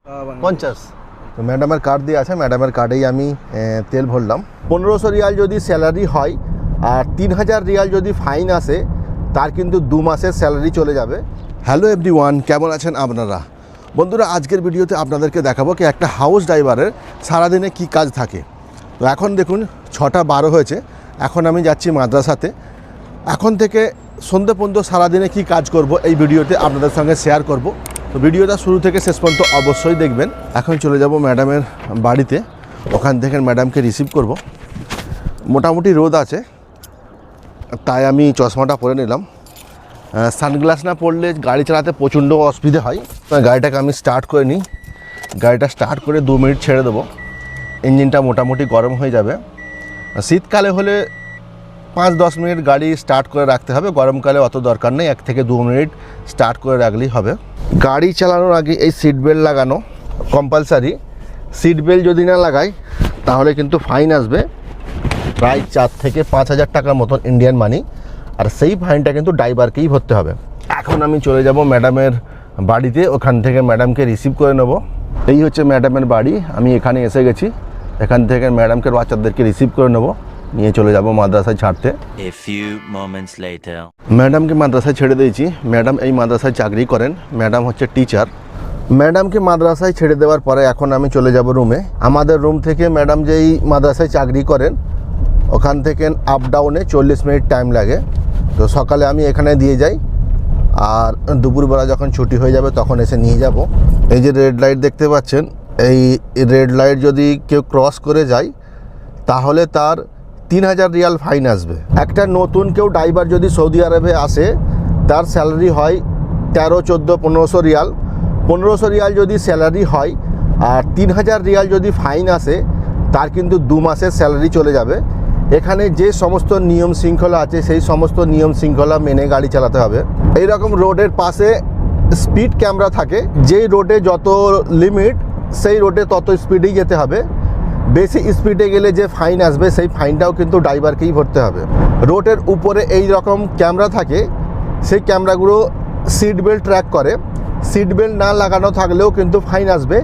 50। তো ম্যাডামের কার্ড দিয়ে আছে, ম্যাডামের কার্ডেই আমি তেল ভরলাম। 1500 রিয়াল যদি স্যালারি হয় আর 3000 রিয়াল যদি ফাইন আসে, তার কিন্তু 2 মাসের স্যালারি চলে যাবে। হ্যালো এভরিওয়ান, কেমন আছেন আপনারা? বন্ধুরা, আজকের ভিডিওতে আপনাদেরকে দেখাবো কি একটা হাউস ড্রাইভারের সারাদিনে কি কাজ থাকে। তো এখন দেখুন 6টা 12 হয়েছে, এখন আমি যাচ্ছি মাদ্রাসাতে। এখন থেকে সন্ধ্যে পর্যন্ত সারাদিনে কি কাজ করব এই ভিডিওতে আপনাদের সঙ্গে শেয়ার করব। তো ভিডিওটা শুরু থেকে শেষ পর্যন্ত অবশ্যই দেখবেন। এখন চলে যাব ম্যাডামের বাড়িতে, ওখান থেকে ম্যাডামকে রিসিভ করব। মোটামুটি রোদ আছে, তাই আমি চশমাটা পরে নিলাম। সানগ্লাস না পরলে গাড়ি চালাতে প্রচণ্ড অসুবিধে হয়। গাড়িটাকে আমি স্টার্ট করে নিই। গাড়িটা স্টার্ট করে 2 মিনিট ছেড়ে দেবো, ইঞ্জিনটা মোটামুটি গরম হয়ে যাবে। শীতকালে হলে 5-10 মিনিট গাড়ি স্টার্ট করে রাখতে হবে, গরমকালে অত দরকার নেই, 1 থেকে 2 মিনিট স্টার্ট করে রাখলেই হবে। গাড়ি চালানোর আগে এই সিট বেল্ট লাগানো কম্পালসারি। সিট বেল্ট যদি না লাগাই তাহলে কিন্তু ফাইন আসবে প্রায় 4 থেকে 5000 টাকার মতন ইন্ডিয়ান মানি, আর সেই ফাইনটা কিন্তু ড্রাইভারকেই ভরতে হবে। এখন আমি চলে যাব ম্যাডামের বাড়িতে, ওখান থেকে ম্যাডামকে রিসিভ করে নেব। এই হচ্ছে ম্যাডামের বাড়ি, আমি এখানে এসে গেছি। এখান থেকে ম্যাডামকে বাচ্চাদেরকে রিসিভ করে নেব, নিয়ে চলে যাব মাদ্রাসায় ছাড়তে। ম্যাডামকে মাদ্রাসায় ছেড়ে দিয়েছি। ম্যাডাম এই মাদ্রাসায় চাকরি করেন, ম্যাডাম হচ্ছে টিচার। ম্যাডামকে মাদ্রাসায় ছেড়ে দেওয়ার পরে এখন আমি চলে যাব রুমে। আমাদের রুম থেকে ম্যাডাম যেই মাদ্রাসায় চাকরি করেন ওখান থেকে আপ ডাউনে 40 মিনিট টাইম লাগে। তো সকালে আমি এখানে দিয়ে যাই, আর দুপুরবেলা যখন ছুটি হয়ে যাবে তখন এসে নিয়ে যাব। এই যে রেড লাইট দেখতে পাচ্ছেন, এই রেড লাইট যদি কেউ ক্রস করে যায় তাহলে তার 3000 রিয়াল ফাইন আসবে। একটা নতুন কেউ ড্রাইভার যদি সৌদি আরবে আসে, তার স্যালারি হয় 13, 14, 1500 রিয়াল। 1500 রিয়াল যদি স্যালারি হয় আর 3000 রিয়াল যদি ফাইন আসে, তার কিন্তু 2 মাসের স্যালারি চলে যাবে। এখানে যে সমস্ত নিয়ম শৃঙ্খলা আছে সেই সমস্ত নিয়ম শৃঙ্খলা মেনে গাড়ি চালাতে হবে। এই রকম রোডের পাশে স্পিড ক্যামেরা থাকে, যেই রোডে যত লিমিট সেই রোডে তত স্পিডেই যেতে হবে। বেশি স্পিডে গেলে যে ফাইন আসবে সেই ফাইনটাও কিন্তু ড্রাইভারকেই ভরতে হবে। রোডের উপরে এই রকম ক্যামেরা থাকে, সেই ক্যামেরাগুলো সিট বেল্ট ট্র্যাক করে। সিট বেল্ট না লাগানো থাকলেও কিন্তু ফাইন আসবে,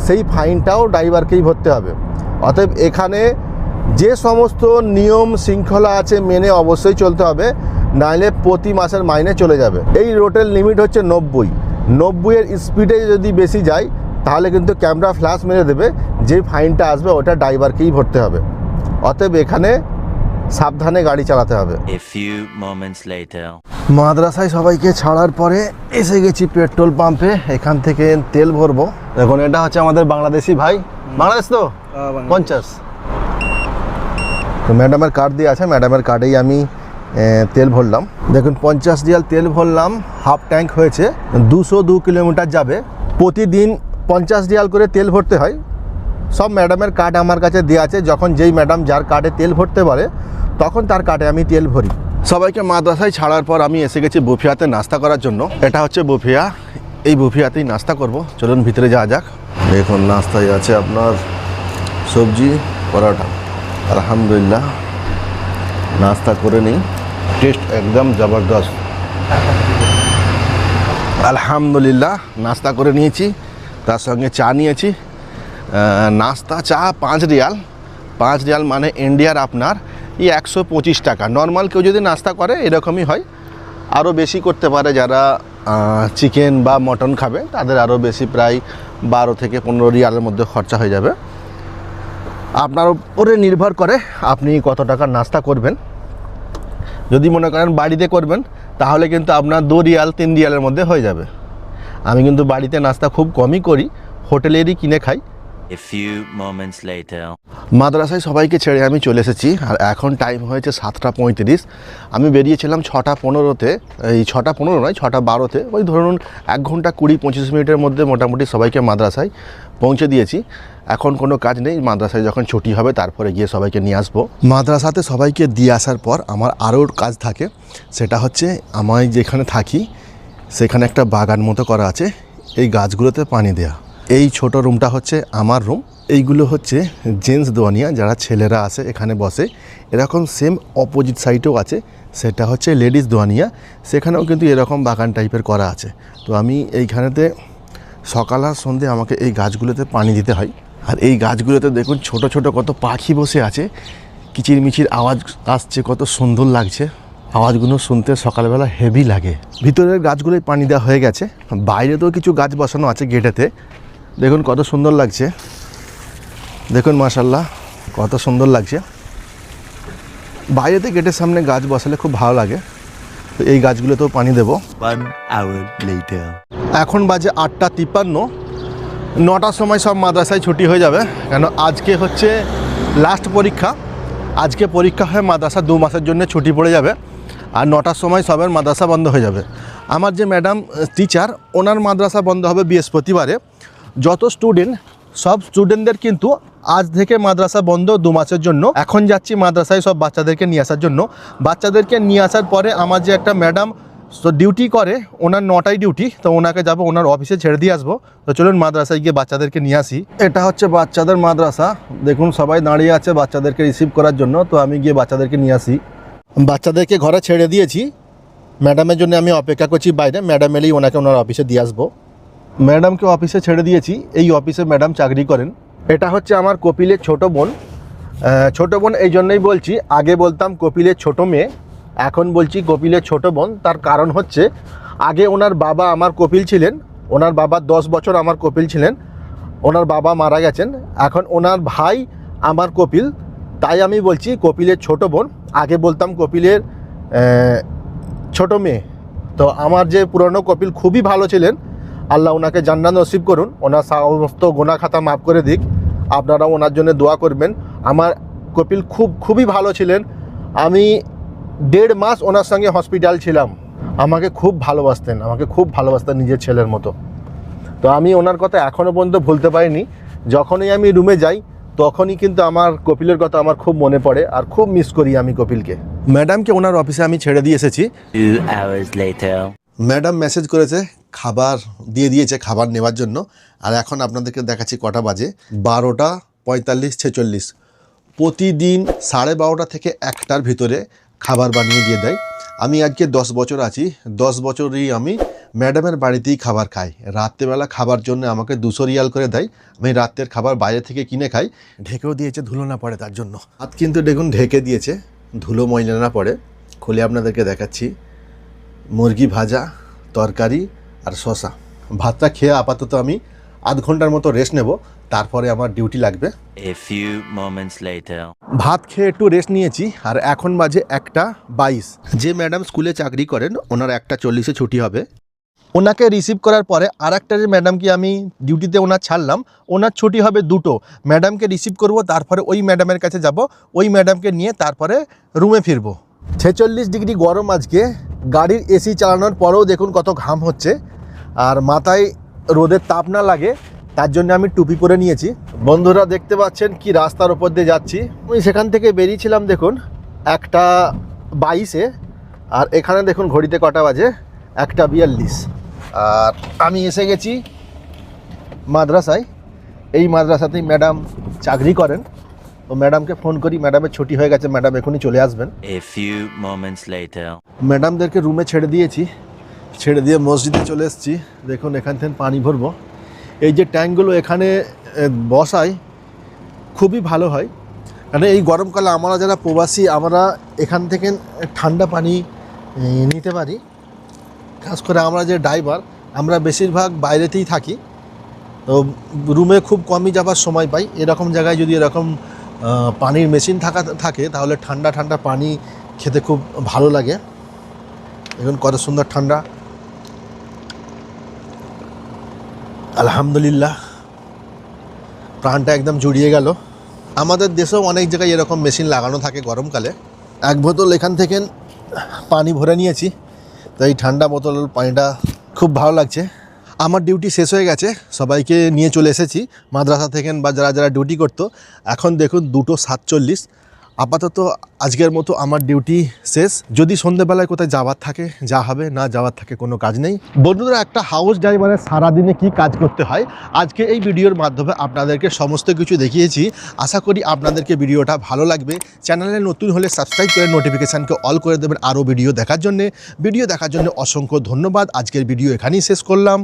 সেই ফাইনটাও ড্রাইভারকেই ভরতে হবে। অতএব এখানে যে সমস্ত নিয়ম শৃঙ্খলা আছে মেনে অবশ্যই চলতে হবে, নাহলে প্রতি মাসের মাইনে চলে যাবে। এই রোডের লিমিট হচ্ছে 90-এর স্পিডে যদি বেশি যায় তাহলে কিন্তু ক্যামেরা ফ্ল্যাশ মেরে দেবে, যে ফাইনটা আসবে ওটা ড্রাইভারকেই ভরতে হবে। অতএব এখানে সাবধানে গাড়ি চালাতে হবে। মাদ্রাসায় সবাইকে ছাড়ার পরে এসে গেছি পেট্রোল পাম্পে, এখান থেকে তেল ভরবো। এখন এটা হচ্ছে আমাদের বাংলাদেশি ভাই, বাংলাদেশ তো 50। তো ম্যাডামের কার্ড দিয়ে আছে, ম্যাডামের কার্ডেই আমি তেল ভরলাম। দেখুন 50 রিয়াল তেল ভরলাম, হাফ ট্যাঙ্ক হয়েছে, 202 কিলোমিটার যাবে। প্রতিদিন 50 রিয়াল করে তেল ভরতে হয়। সব ম্যাডামের কার্ড আমার কাছে দেওয়া আছে, যখন যেই ম্যাডাম যার কার্ডে তেল ভরতে পারে তখন তার কার্ডে আমি তেল ভরি। সবাইকে মাদ্রাসায় ছাড়ার পর আমি এসে গেছি বুফিয়াতে নাস্তা করার জন্য। এটা হচ্ছে বুফিয়া, এই বুফিয়াতেই নাস্তা করব। চলুন ভিতরে যাওয়া যাক। দেখুন নাস্তায় আছে আপনার সবজি, পরোটা। আলহামদুলিল্লাহ নাস্তা করে নিই, টেস্ট একদম জবরদস্ত। আলহামদুলিল্লাহ নাস্তা করে নিয়েছি, তার সঙ্গে চা নিয়েছি। নাস্তা চা 5 রিয়াল। 5 রিয়াল মানে ইন্ডিয়ার আপনার 125 টাকা। নর্মাল কেউ যদি নাস্তা করে এরকমই হয়, আরও বেশি করতে পারে যারা চিকেন বা মটন খাবে, তাদের আরও বেশি, প্রায় 12 থেকে 15 রিয়ালের মধ্যে খরচা হয়ে যাবে। আপনার উপরে নির্ভর করে আপনি কত টাকার নাস্তা করবেন। যদি মনে করেন বাড়িতে করবেন তাহলে কিন্তু আপনার 2 রিয়াল 3 রিয়ালের মধ্যে হয়ে যাবে। আমি কিন্তু বাড়িতে নাস্তা খুব কমই করি, হোটেলেরই কিনে খাই। মাদ্রাসায় সবাইকে ছেড়ে আমি চলে এসেছি, আর এখন টাইম হয়েছে 7টা 35। আমি বেরিয়েছিলাম 6টা 15-তে, এই 6টা 15 নয় 6টা 12-তে, ওই ধরুন 1 ঘন্টা 20-25 মিনিটের মধ্যে মোটামুটি সবাইকে মাদ্রাসায় পৌঁছে দিয়েছি। এখন কোনো কাজ নেই, মাদ্রাসায় যখন ছুটি হবে তারপরে গিয়ে সবাইকে নিয়ে আসবো। মাদ্রাসাতে সবাইকে দিয়ে আসার পর আমার আরও কাজ থাকে, সেটা হচ্ছে আমি যেখানে থাকি সেখানে একটা বাগান মতো করা আছে, এই গাছগুলোতে পানি দেয়া। এই ছোট রুমটা হচ্ছে আমার রুম, এইগুলো হচ্ছে জেন্টস দোয়ানিয়া, যারা ছেলেরা আসে এখানে বসে। এরকম সেম অপোজিট সাইডেও আছে, সেটা হচ্ছে লেডিস দোয়ানিয়া, সেখানেও কিন্তু এরকম বাগান টাইপের করা আছে। তো আমি এইখানেতে সকাল আর সন্ধ্যে আমাকে এই গাছগুলোতে পানি দিতে হয়। আর এই গাছগুলোতে দেখুন ছোট ছোট কত পাখি বসে আছে, কিচিরমিচির আওয়াজ আসছে, কত সুন্দর লাগছে। আওয়াজগুলো শুনতে সকালবেলা হেভি লাগে। ভিতরের গাছগুলোই পানি দেওয়া হয়ে গেছে, বাইরেতেও কিছু গাছ বসানো আছে গেটেতে। দেখুন কত সুন্দর লাগছে, দেখুন মাশাআল্লাহ কত সুন্দর লাগছে। বাইরেতে গেটের সামনে গাছ বসালে খুব ভালো লাগে। তো এই গাছগুলোতেও পানি দেবো। 1 hour later. এখন বাজে 8:53। 9টার সময় সব মাদ্রাসায় ছুটি হয়ে যাবে, কেন আজকে হচ্ছে লাস্ট পরীক্ষা। আজকে পরীক্ষা হয়ে মাদ্রাসা 2 মাসের জন্য ছুটি পড়ে যাবে, আর 9টার সময় সবের মাদ্রাসা বন্ধ হয়ে যাবে। আমার যে ম্যাডাম টিচার, ওনার মাদ্রাসা বন্ধ হবে বৃহস্পতিবারে। যত স্টুডেন্ট, সব স্টুডেন্টদের কিন্তু আজ থেকে মাদ্রাসা বন্ধ 2 মাসের জন্য। এখন যাচ্ছি মাদ্রাসায় সব বাচ্চাদেরকে নিয়ে আসার জন্য। বাচ্চাদেরকে নিয়ে আসার পরে আমার যে একটা ম্যাডাম ডিউটি করে, ওনার 9টায় ডিউটি, তো ওনাকে যাবো ওনার অফিসে ছেড়ে দিয়ে আসবো। তো চলুন মাদ্রাসায় গিয়ে বাচ্চাদেরকে নিয়ে আসি। এটা হচ্ছে বাচ্চাদের মাদ্রাসা, দেখুন সবাই দাঁড়িয়ে আছে বাচ্চাদেরকে রিসিভ করার জন্য। তো আমি গিয়ে বাচ্চাদেরকে নিয়ে আসি। বাচ্চাদেরকে ঘরে ছেড়ে দিয়েছি, ম্যাডামের জন্য আমি অপেক্ষা করছি বাইরে। ম্যাডাম এলেই ওনাকে ওনার অফিসে দিয়ে আসবো। ম্যাডামকে অফিসে ছেড়ে দিয়েছি, এই অফিসে ম্যাডাম চাকরি করেন। এটা হচ্ছে আমার কপিলের ছোট বোন। ছোট বোন এই জন্যই বলছি, আগে বলতাম কপিলের ছোট মেয়ে, এখন বলছি কপিলের ছোট বোন। তার কারণ হচ্ছে আগে ওনার বাবা আমার কপিল ছিলেন, ওনার বাবা 10 বছর আমার কপিল ছিলেন, ওনার বাবা মারা গেছেন। এখন ওনার ভাই আমার কপিল, তাই আমি বলছি কপিলের ছোট বোন। আগে বলতাম কপিলের ছোট মেয়ে। তো আমার যে পুরনো কপিল খুবই ভালো ছিলেন, আল্লাহ ওনাকে জান্নাত নসিব করুন, ওনার সমস্ত গুনাহ খাতা মাফ করে দিক। আপনারা ওনার জন্য দোয়া করবেন। আমার কপিল খুবই ভালো ছিলেন। আমি 1.5 মাস ওনার সঙ্গে হসপিটাল ছিলাম। আমাকে খুব ভালোবাসতেন নিজের ছেলের মতো। তো আমি ওনার কথা এখনও পর্যন্ত ভুলতে পারিনি। যখনই আমি রুমে যাই তখনই কিন্তু আমার কপিলের কথা আমার খুব মনে পড়ে, আর খুব মিস করি আমি কপিলকে। ম্যাডামকে ওনার অফিসে আমি ছেড়ে দিয়ে এসেছি। 2 hours later. ম্যাডাম মেসেজ করেছে, খাবার দিয়ে দিয়েছে খাবার নেওয়ার জন্য। আর এখন আপনাদেরকে দেখাচ্ছি কটা বাজে, 12:45-46। প্রতিদিন 12:30 থেকে 1টার ভিতরে খাবার বানিয়ে দিয়ে দেয়। আমি আজকে 10 বছর আছি, 10 বছরই আমি ম্যাডামের বাড়িতেই খাবার খাই। রাত্রেবেলা খাবার জন্য আমাকে 200 রিয়াল করে দেয়। আমি রাতের খাবার বাইরে থেকে কিনে খাই। ঢেকেও দিয়েছে ধুলো না পড়ে তার জন্য। হাত কিন্তু দেখুন ঢেকে দিয়েছে, ধুলো ময়লা না পড়ে। খুলে আপনাদেরকে দেখাচ্ছি। মুরগি ভাজা, তরকারি আর শসা। ভাতটা খেয়ে আপাতত আমি আধ ঘন্টার মতো রেস্ট নেব, তারপরে আমার ডিউটি লাগবে। A few moments later. ভাত খেয়ে একটু রেস্ট নিয়েছি, আর এখন বাজে 1:22। যে ম্যাডাম স্কুলে চাকরি করেন ওনার 1:40-এ ছুটি হবে। ওনাকে রিসিভ করার পরে আর একটা যে ম্যাডামকে আমি ডিউটিতে ওনার ছাড়লাম, ওনার ছুটি হবে 2টো। ম্যাডামকে রিসিভ করব, তারপরে ওই ম্যাডামের কাছে যাব, ওই ম্যাডামকে নিয়ে তারপরে রুমে ফিরবো। 46 ডিগ্রি গরম আজকে। গাড়ির এসি চালানোর পরেও দেখুন কত ঘাম হচ্ছে, আর মাথায় রোদের তাপ না লাগে তার জন্য আমি টুপি পরে নিয়েছি। বন্ধুরা দেখতে পাচ্ছেন কি রাস্তার ওপর দিয়ে যাচ্ছি। আমি সেখান থেকে বেরিয়েছিলাম দেখুন 1:22-এ, আর এখানে দেখুন ঘড়িতে কটা বাজে, 1:42। আর আমি এসে গেছি মাদ্রাসায়। এই মাদ্রাসাতেই ম্যাডাম চাকরি করেন। তো ম্যাডামকে ফোন করি, ম্যাডামের ছুটি হয়ে গেছে, ম্যাডাম এখনই চলে আসবেন। A few moments later. ম্যাডামদেরকে রুমে ছেড়ে দিয়েছি, ছেড়ে দিয়ে মসজিদে চলে এসেছি। দেখুন এখান থেকে পানি ভরবো। এই যে ট্যাঙ্কগুলো এখানে বসাই খুবই ভালো হয়, কারণ এই গরমকালে আমরা যারা প্রবাসী আমরা এখান থেকে ঠান্ডা পানি নিতে পারি। খাস করে আমরা যে ড্রাইভার, আমরা বেশিরভাগ বাইরেতেই থাকি, তো রুমে খুব কমই যাবার সময় পাই। এরকম জায়গায় যদি এরকম পানির মেশিন থাকে তাহলে ঠান্ডা ঠান্ডা পানি খেতে খুব ভালো লাগে। এখন কত সুন্দর ঠান্ডা, আলহামদুলিল্লাহ, প্রাণটা একদম জুড়িয়ে গেল। আমাদের দেশেও অনেক জায়গায় এরকম মেশিন লাগানো থাকে গরমকালে। 1 বোতল এখান থেকে পানি ভরে নিয়েছি, তো এই ঠান্ডা বোতল পানিটা খুব ভালো লাগছে। আমার ডিউটি শেষ হয়ে গেছে, সবাইকে নিয়ে চলে এসেছি মাদ্রাসা থেকে বা যারা যারা ডিউটি করতো। এখন দেখুন 2:47। আপাতত আজকের মতো আমার ডিউটি শেষ। যদি সন্ধ্যেবেলায় কোথায় যাওয়ার থাকে যা হবে, না যাওয়ার থাকে কোনো কাজ নেই। বন্ধুরা, একটা হাউস ড্রাইভারের সারাদিনে কি কাজ করতে হয় আজকে এই ভিডিওর মাধ্যমে আপনাদেরকে সমস্ত কিছু দেখিয়েছি। আশা করি আপনাদেরকে ভিডিওটা ভালো লাগবে। চ্যানেলে নতুন হলে সাবস্ক্রাইব করে নোটিফিকেশানকে অল করে দেবেন আরও ভিডিও দেখার জন্য। অসংখ্য ধন্যবাদ। আজকের ভিডিও এখানেই শেষ করলাম।